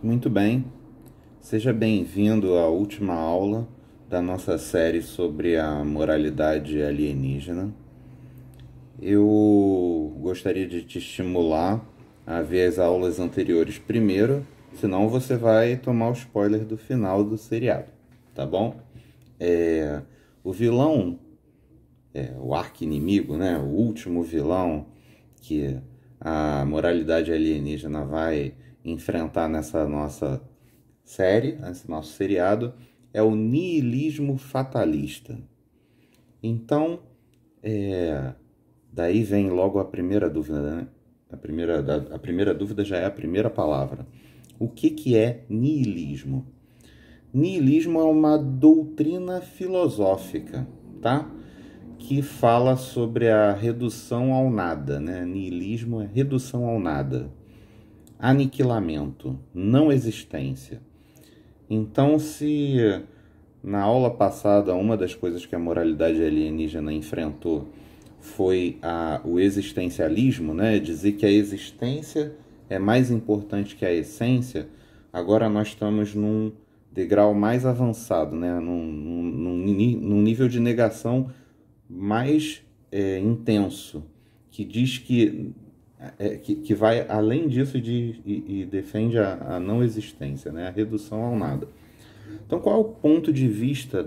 Muito bem, seja bem-vindo à última aula da nossa série sobre a moralidade alienígena. Eu gostaria de te estimular a ver as aulas anteriores primeiro, senão você vai tomar o spoiler do final do seriado, tá bom? É, o vilão, o arqui-inimigo, né? O último vilão que a moralidade alienígena vai enfrentar nessa nossa série, esse nosso seriado, é o niilismo fatalista. Então, daí vem logo a primeira dúvida, né? A primeira dúvida já é a primeira palavra. O que é niilismo? Niilismo é uma doutrina filosófica, tá? Que fala sobre a redução ao nada, né? Niilismo é redução ao nada, aniquilamento, não existência. Então, se na aula passada uma das coisas que a moralidade alienígena enfrentou foi o existencialismo, né? Dizer que a existência é mais importante que a essência, agora nós estamos num degrau mais avançado, né? Num nível de negação mais intenso, que diz que vai além disso e defende a não existência, né? A redução ao nada. Então, qual é o ponto de vista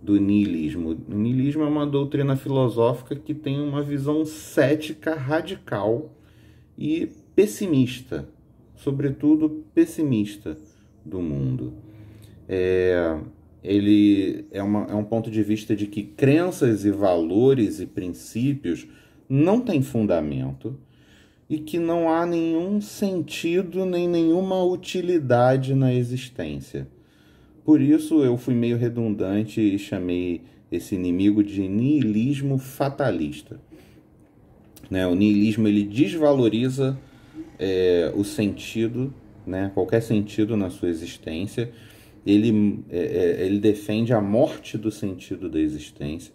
do niilismo? O niilismo é uma doutrina filosófica que tem uma visão cética radical e pessimista, sobretudo pessimista do mundo. Ele é um ponto de vista de que crenças e valores e princípios não têm fundamento e que não há nenhum sentido nem nenhuma utilidade na existência. Por isso eu fui meio redundante e chamei esse inimigo de niilismo fatalista. Né? O niilismo ele desvaloriza o sentido, né? Qualquer sentido na sua existência. Ele defende a morte do sentido da existência,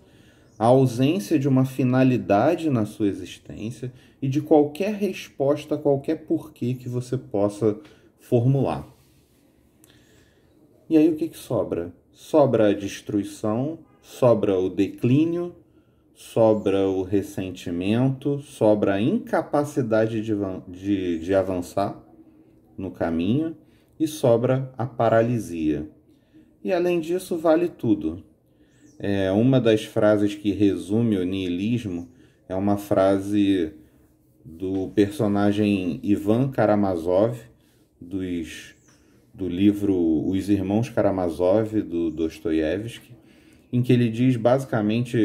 a ausência de uma finalidade na sua existência e de qualquer resposta a qualquer porquê que você possa formular. E aí o que sobra? Sobra a destruição, sobra o declínio, sobra o ressentimento, sobra a incapacidade de avançar no caminho e sobra a paralisia. E além disso, vale tudo. Uma das frases que resume o niilismo é uma frase do personagem Ivan Karamazov, do livro Os Irmãos Karamazov, do Dostoiévski, em que ele diz basicamente,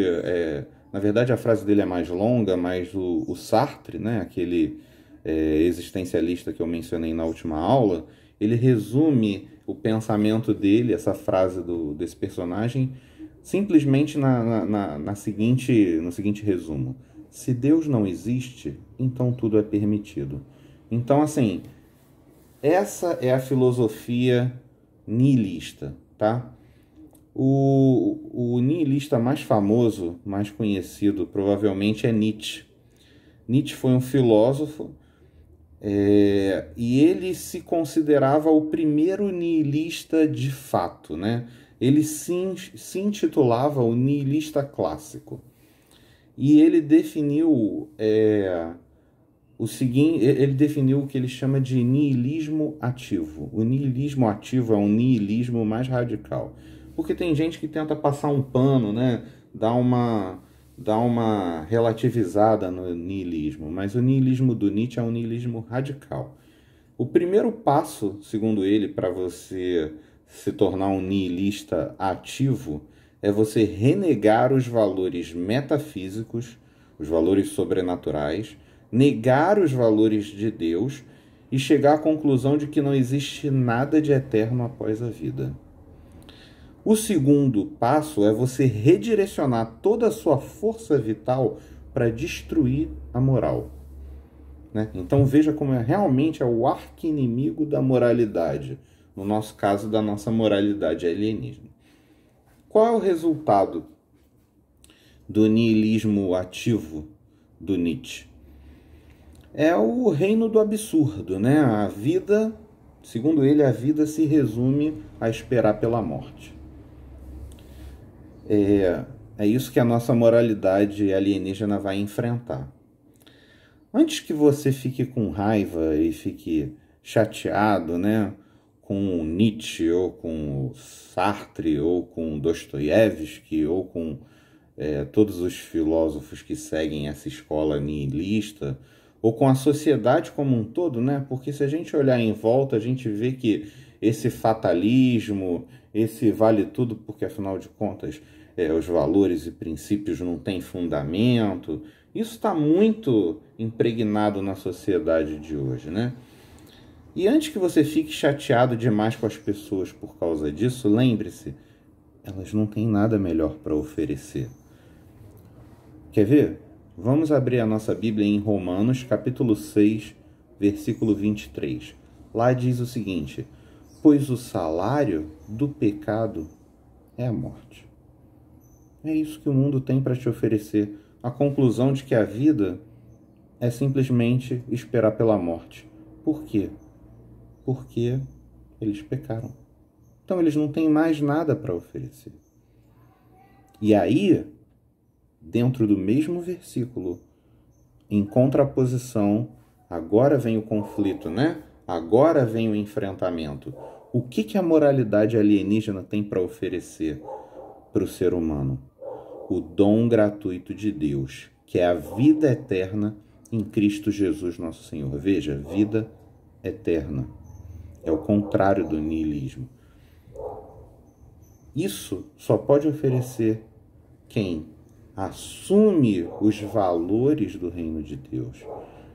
na verdade a frase dele é mais longa, mas o Sartre, né, aquele existencialista que eu mencionei na última aula, ele resume o pensamento dele, essa frase desse personagem, simplesmente no seguinte resumo: se Deus não existe, então tudo é permitido. Então, assim, essa é a filosofia nihilista, tá? O nihilista mais famoso, mais conhecido, provavelmente é Nietzsche. Nietzsche foi um filósofo e ele se considerava o primeiro nihilista de fato, né? Ele se intitulava o nihilista clássico. E ele definiu o seguinte, ele definiu o que ele chama de niilismo ativo. O niilismo ativo é um niilismo mais radical. Porque tem gente que tenta passar um pano, né? Dar uma relativizada no niilismo. Mas o niilismo do Nietzsche é um niilismo radical. O primeiro passo, segundo ele, para você se tornar um niilista ativo é você renegar os valores metafísicos, os valores sobrenaturais, negar os valores de Deus e chegar à conclusão de que não existe nada de eterno após a vida. O segundo passo é você redirecionar toda a sua força vital para destruir a moral. Né? Então veja como realmente é o arqui-inimigo da moralidade, no nosso caso da nossa moralidade alienígena. Qual é o resultado do niilismo ativo do Nietzsche? É o reino do absurdo, né? A vida Segundo ele, a vida se resume a esperar pela morte. É isso que a nossa moralidade alienígena vai enfrentar. Antes que você fique com raiva e fique chateado, né, com o Nietzsche, ou com o Sartre, ou com Dostoiévski, ou com todos os filósofos que seguem essa escola nihilista, ou com a sociedade como um todo, né? Porque se a gente olhar em volta, a gente vê que esse fatalismo, esse vale tudo, porque afinal de contas os valores e princípios não têm fundamento, isso está muito impregnado na sociedade de hoje, né? E antes que você fique chateado demais com as pessoas por causa disso, lembre-se, elas não têm nada melhor para oferecer. Quer ver? Vamos abrir a nossa Bíblia em Romanos, capítulo 6, versículo 23. Lá diz o seguinte: pois o salário do pecado é a morte. É isso que o mundo tem para te oferecer. A conclusão de que a vida é simplesmente esperar pela morte. Por quê? Porque eles pecaram. Então eles não têm mais nada para oferecer. E aí, dentro do mesmo versículo, em contraposição, agora vem o conflito, né? Agora vem o enfrentamento. O que a moralidade alienígena tem para oferecer para o ser humano? O dom gratuito de Deus, que é a vida eterna em Cristo Jesus nosso Senhor. Veja, vida eterna. É o contrário do niilismo. Isso só pode oferecer quem assume os valores do reino de Deus,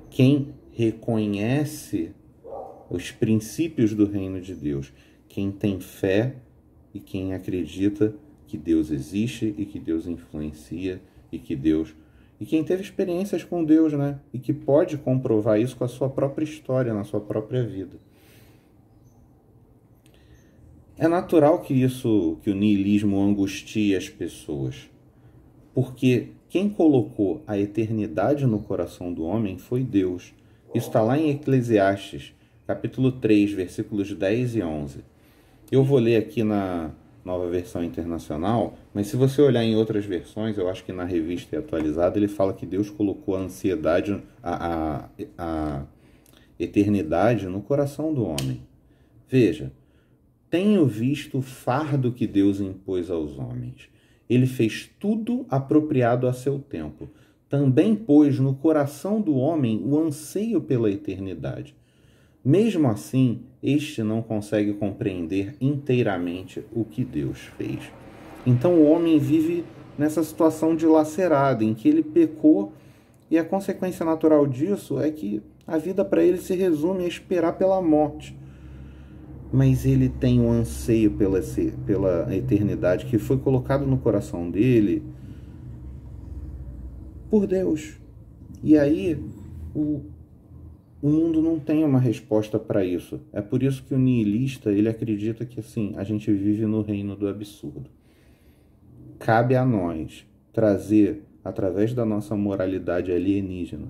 quem reconhece os princípios do reino de Deus, quem tem fé e quem acredita que Deus existe e que Deus influencia e quem teve experiências com Deus, né? E que pode comprovar isso com a sua própria história, na sua própria vida. É natural que o niilismo angustie as pessoas, porque quem colocou a eternidade no coração do homem foi Deus. Isso está lá em Eclesiastes, capítulo 3, versículos 10 e 11. Eu vou ler aqui na Nova Versão Internacional, mas se você olhar em outras versões, eu acho que na Revista e Atualizada, ele fala que Deus colocou a ansiedade, a eternidade no coração do homem. Veja, tenho visto o fardo que Deus impôs aos homens. Ele fez tudo apropriado a seu tempo. Também pôs no coração do homem o anseio pela eternidade. Mesmo assim, este não consegue compreender inteiramente o que Deus fez. Então o homem vive nessa situação dilacerada, em que ele pecou, e a consequência natural disso é que a vida para ele se resume a esperar pela morte. Mas ele tem um anseio pela eternidade que foi colocado no coração dele por Deus. E aí o mundo não tem uma resposta para isso. É por isso que o nihilista, ele acredita que assim, a gente vive no reino do absurdo. Cabe a nós trazer, através da nossa moralidade alienígena,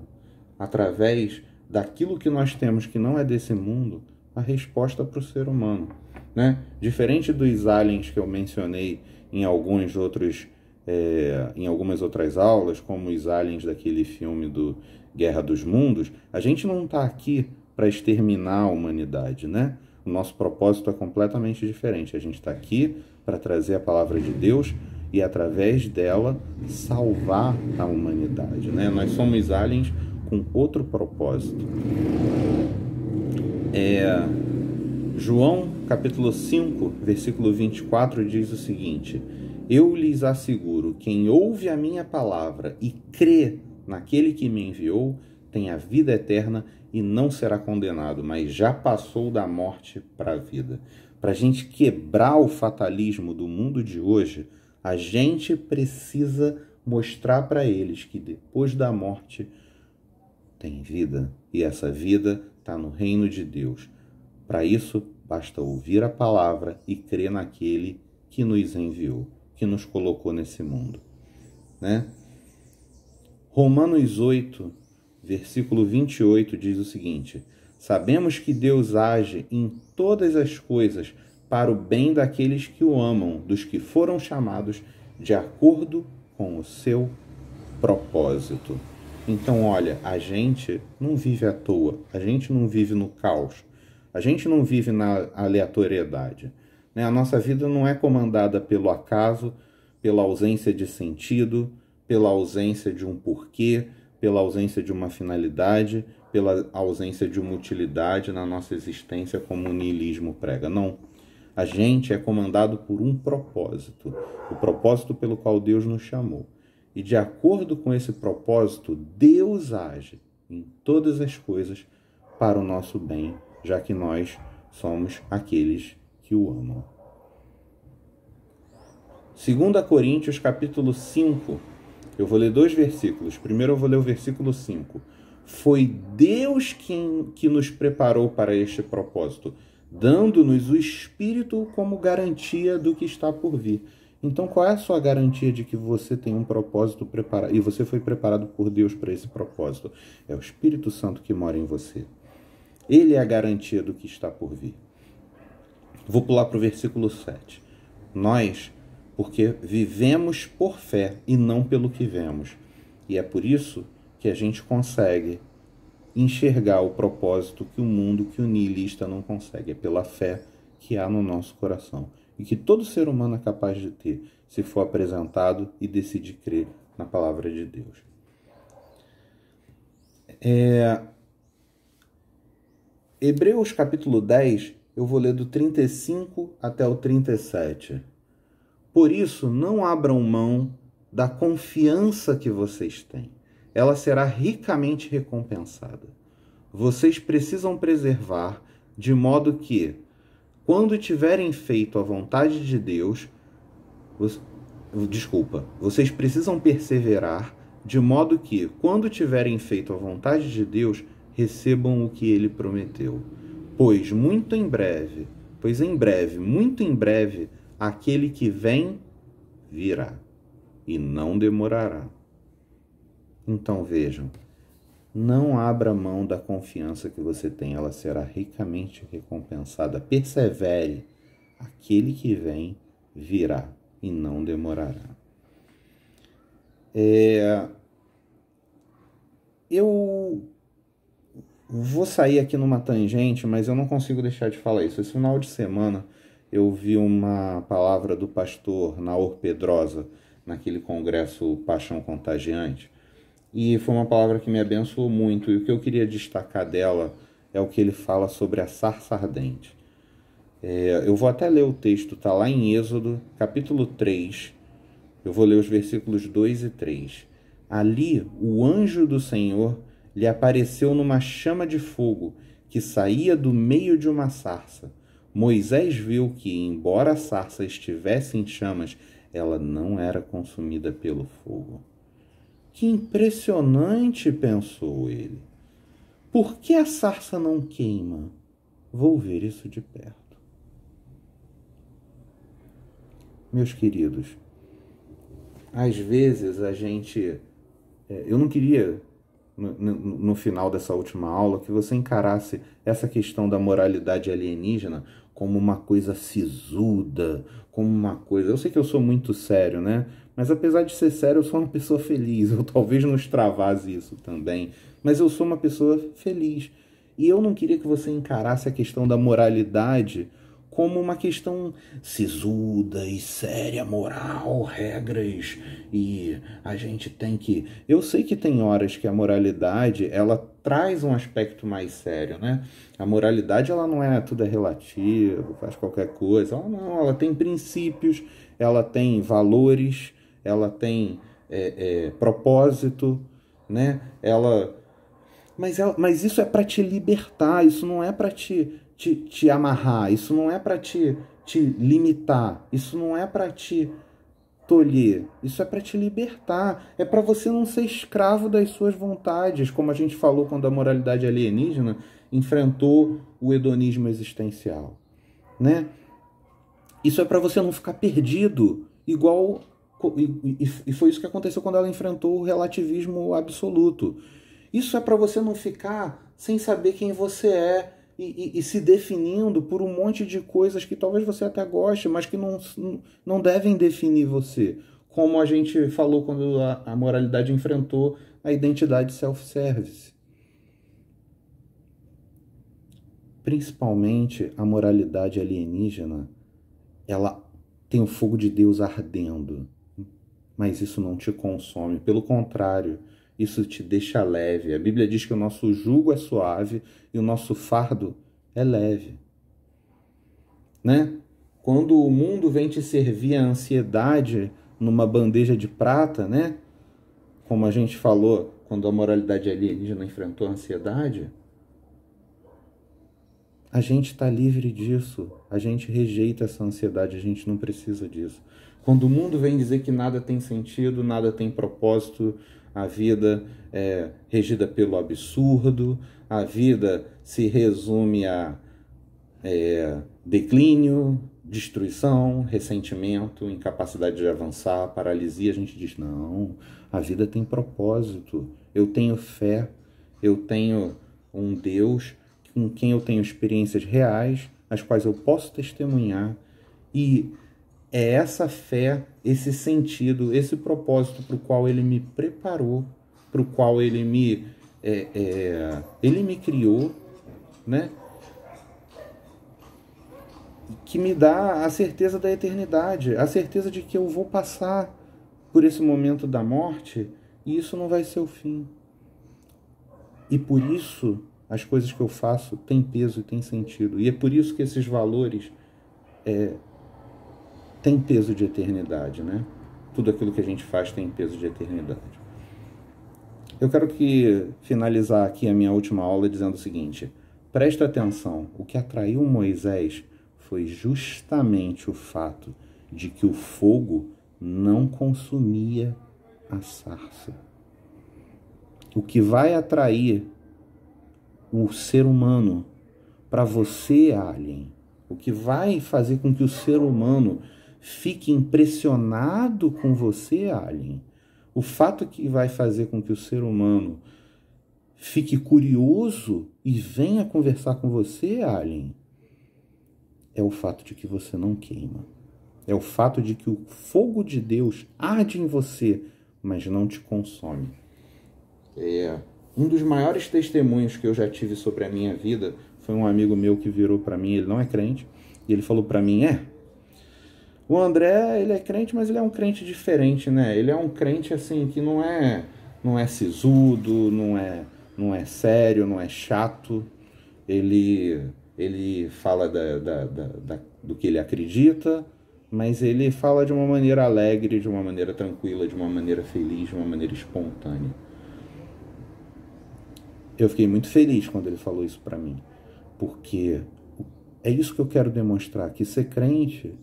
através daquilo que nós temos que não é desse mundo, a resposta para o ser humano, né? Diferente dos aliens que eu mencionei em algumas outras aulas, como os aliens daquele filme do Guerra dos Mundos, a gente não está aqui para exterminar a humanidade, né? O nosso propósito é completamente diferente. A gente está aqui para trazer a palavra de Deus e, através dela, salvar a humanidade, né? Nós somos aliens com outro propósito. João, capítulo 5, versículo 24, diz o seguinte: eu lhes asseguro, quem ouve a minha palavra e crê naquele que me enviou, tem a vida eterna e não será condenado, mas já passou da morte para a vida. Para a gente quebrar o fatalismo do mundo de hoje, a gente precisa mostrar para eles que depois da morte tem vida, e essa vida está no reino de Deus. Para isso, basta ouvir a palavra e crer naquele que nos enviou, que nos colocou nesse mundo, né? Romanos 8, versículo 28 diz o seguinte: Sabemos que Deus age em todas as coisas para o bem daqueles que o amam, dos que foram chamados de acordo com o seu propósito. Então, olha, a gente não vive à toa, a gente não vive no caos, a gente não vive na aleatoriedade, né? A nossa vida não é comandada pelo acaso, pela ausência de sentido, pela ausência de um porquê, pela ausência de uma finalidade, pela ausência de uma utilidade na nossa existência, como o niilismo prega. Não. A gente é comandado por um propósito, o propósito pelo qual Deus nos chamou. E de acordo com esse propósito, Deus age em todas as coisas para o nosso bem, já que nós somos aqueles que o amam. 2 Coríntios capítulo 5, eu vou ler 2 versículos. Primeiro eu vou ler o versículo 5. Foi Deus que nos preparou para este propósito, dando-nos o Espírito como garantia do que está por vir. Então, qual é a sua garantia de que você tem um propósito preparado e você foi preparado por Deus para esse propósito? É o Espírito Santo que mora em você. Ele é a garantia do que está por vir. Vou pular para o versículo 7. Nós, porque vivemos por fé e não pelo que vemos. E é por isso que a gente consegue enxergar o propósito que o mundo, que o niilista não consegue. É pela fé que há no nosso coração. E que todo ser humano é capaz de ter, se for apresentado e decidir crer na palavra de Deus. Hebreus capítulo 10, eu vou ler do 35 até o 37. Por isso, não abram mão da confiança que vocês têm. Ela será ricamente recompensada. Vocês precisam preservar de modo que, quando tiverem feito a vontade de Deus, vocês precisam perseverar de modo que, quando tiverem feito a vontade de Deus, recebam o que ele prometeu. Pois em breve, muito em breve, aquele que vem virá e não demorará. Então vejam, não abra mão da confiança que você tem, ela será ricamente recompensada. Persevere, aquele que vem virá e não demorará. Eu vou sair aqui numa tangente, mas eu não consigo deixar de falar isso. Esse final de semana eu vi uma palavra do pastor Naor Pedrosa naquele congresso Paixão Contagiante. E foi uma palavra que me abençoou muito. E o que eu queria destacar dela é o que ele fala sobre a sarça ardente. Eu vou até ler o texto, está lá em Êxodo, capítulo 3. Eu vou ler os versículos 2 e 3. Ali, o anjo do Senhor lhe apareceu numa chama de fogo que saía do meio de uma sarça. Moisés viu que, embora a sarça estivesse em chamas, ela não era consumida pelo fogo. Que impressionante, pensou ele. Por que a sarça não queima? Vou ver isso de perto. Meus queridos, às vezes a gente... Eu não queria, no final dessa última aula, que você encarasse essa questão da moralidade alienígena como uma coisa sisuda, como uma coisa... Eu sei que eu sou muito sério, né? Mas apesar de ser sério, eu sou uma pessoa feliz. Eu talvez não extravase isso também, mas eu sou uma pessoa feliz. E eu não queria que você encarasse a questão da moralidade como uma questão sisuda e séria, moral, regras, e a gente tem que... Eu sei que tem horas que a moralidade, ela traz um aspecto mais sério, né? A moralidade, ela não é tudo é relativo, faz qualquer coisa. Ela não, ela tem princípios, ela tem valores, ela tem propósito, né? Mas isso é para te libertar, isso não é para te amarrar, isso não é para te limitar, isso não é para te tolher, isso é para te libertar, é para você não ser escravo das suas vontades, como a gente falou quando a moralidade alienígena enfrentou o hedonismo existencial, né? Isso é para você não ficar perdido, igual... E foi isso que aconteceu quando ela enfrentou o relativismo absoluto. Isso é para você não ficar sem saber quem você é e se definindo por um monte de coisas que talvez você até goste, mas que não devem definir você. Como a gente falou quando a moralidade enfrentou a identidade self-service. Principalmente a moralidade alienígena, ela tem o fogo de Deus ardendo, mas isso não te consome. Pelo contrário, isso te deixa leve. A Bíblia diz que o nosso jugo é suave e o nosso fardo é leve. Né? Quando o mundo vem te servir a ansiedade numa bandeja de prata, né? Como a gente falou, quando a moralidade alienígena enfrentou a ansiedade, a gente está livre disso. A gente rejeita essa ansiedade, a gente não precisa disso. Quando o mundo vem dizer que nada tem sentido, nada tem propósito, a vida é regida pelo absurdo, a vida se resume a declínio, destruição, ressentimento, incapacidade de avançar, paralisia, a gente diz, não, a vida tem propósito, eu tenho fé, eu tenho um Deus com quem eu tenho experiências reais, as quais eu posso testemunhar, e é essa fé, esse sentido, esse propósito para o qual ele me preparou, para o qual ele me criou, né? Que me dá a certeza da eternidade, a certeza de que eu vou passar por esse momento da morte e isso não vai ser o fim. E por isso as coisas que eu faço têm peso e têm sentido. E é por isso que esses valores têm peso de eternidade, né? Tudo aquilo que a gente faz tem peso de eternidade. Eu quero finalizar aqui a minha última aula dizendo o seguinte: presta atenção, o que atraiu Moisés foi justamente o fato de que o fogo não consumia a sarça. O que vai atrair o ser humano para você, alien, o que vai fazer com que o ser humano fique impressionado com você, alien, o fato que vai fazer com que o ser humano fique curioso e venha conversar com você, alien, é o fato de que você não queima. É o fato de que o fogo de Deus arde em você, mas não te consome. Um dos maiores testemunhos que eu já tive sobre a minha vida foi um amigo meu que virou para mim, ele não é crente, e ele falou para mim, o André, ele é crente, mas ele é um crente diferente, né? Ele é um crente, assim, que não é sisudo, não é sério, não é chato. Ele fala do que ele acredita, mas ele fala de uma maneira alegre, de uma maneira tranquila, de uma maneira feliz, de uma maneira espontânea. Eu fiquei muito feliz quando ele falou isso para mim, porque é isso que eu quero demonstrar, que ser crente,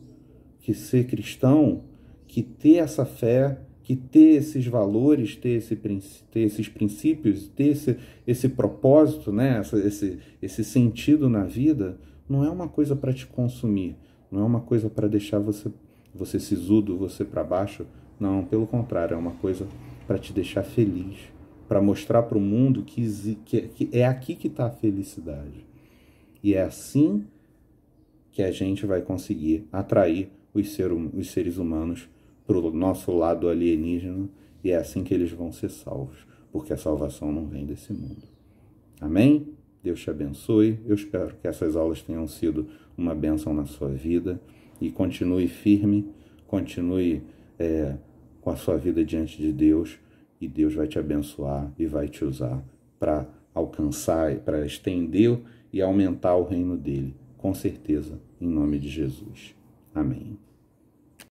que ser cristão, que ter essa fé, que ter esses valores, ter esses princípios, ter esse propósito, né? esse sentido na vida, não é uma coisa para te consumir, não é uma coisa para deixar você sisudo, você para baixo. Não, pelo contrário, é uma coisa para te deixar feliz, para mostrar para o mundo que é aqui que está a felicidade. E é assim que a gente vai conseguir atrair os seres humanos para o nosso lado alienígena, e é assim que eles vão ser salvos, porque a salvação não vem desse mundo. Amém? Deus te abençoe. Eu espero que essas aulas tenham sido uma bênção na sua vida, e continue firme, continue com a sua vida diante de Deus, e Deus vai te abençoar e vai te usar para alcançar, para estender e aumentar o reino dele, com certeza, em nome de Jesus. Amém.